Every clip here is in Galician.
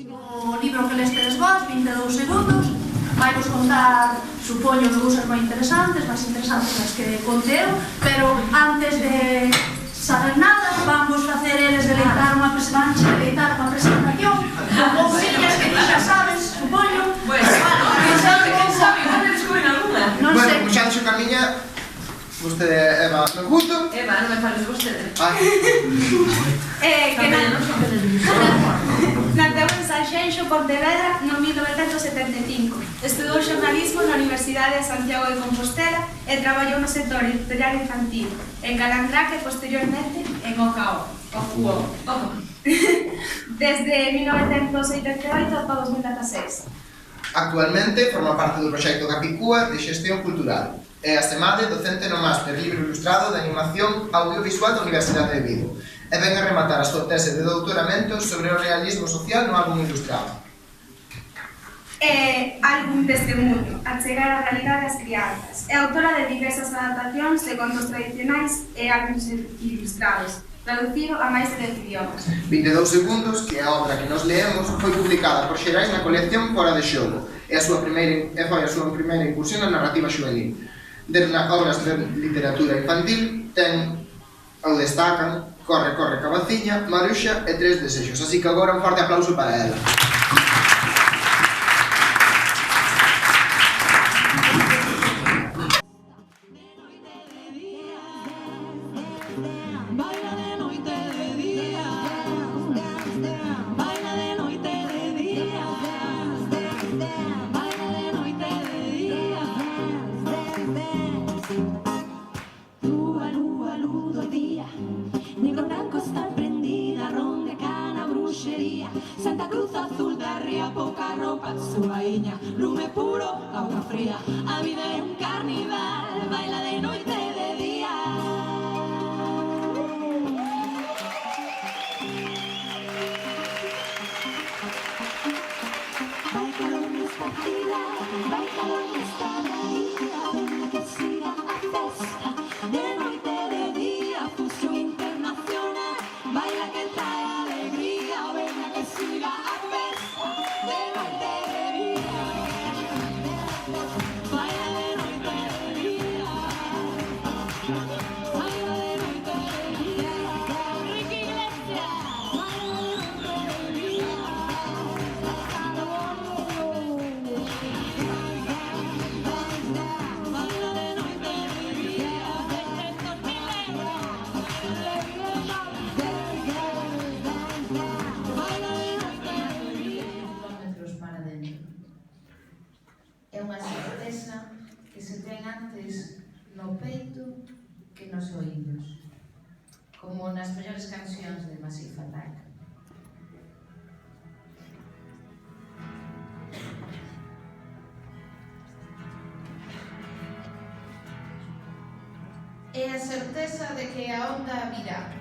O libro que lestes vos, 22 segundos, vai vos contar, supoño, de cousas moi interesantes, máis interesantes das que conteo, pero antes de saber nada, vamos facer eles deleitar unha presentación con cousillas que ti xa sabes, supoño. Pois, quen sabe, pode descubrir alguna. Non Bueno, sei. como xa dixo Camiña, vostede é Eva Menguto. Eva, non me fales vostede. Que Naceu en Sanxenxo, Pontevedra, no 1975. Estudou xornalismo na Universidade de Santiago de Compostela e traballou no sector editorial infantil, en Calandraque e posteriormente en OCAO. Desde 1988 ata 2016. Actualmente forma parte do proxecto Capicúa de Xestión Cultural. É a semade docente no Máster Libro Ilustrado de Animación Audiovisual da Universidade de Vigo. E ven a rematar a súa tese de doutoramento sobre o realismo social no álbum ilustrado. Álbum testemunho, a chegar á realidade ás crianzas. É autora de diversas adaptacións de contos tradicionais e álbuns ilustrados, traducido a máis de 10 idiomas. 22 segundos, que é a obra que nos leemos, foi publicada por Xerais na colección Fora de Xogo e foi a súa primeira incursión na narrativa xuvenil. Desde nas obras de literatura infantil ten ou destacan Corre, corre, cabaciña, Maruxa e Tres desexos. Así que agora un forte aplauso para ela. Santa Cruz azul da ría, pouca roupa, suaíña, lume puro, auga fría. A vida é un carnival, baila de noite e de día. Vai calor nesta vida, vai calor nesta raíña, venga que siga a festa, de noite e de día, fusión internacional, baila que trae alegría, venga que siga a festa, de noite e de día, baila de noite e de día, baila de noite e de día, Enrique Iglesias, baila de noite e de día. Para dentro. É unha certeza que se ten antes no peito que nos oídos, como nas mellores cancións de Massive Attack. É a certeza de que a onda virá.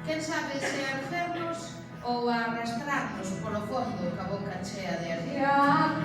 Quen sabe se erguernos ou a arrastrarnos polo fondo ca boca chea de arena.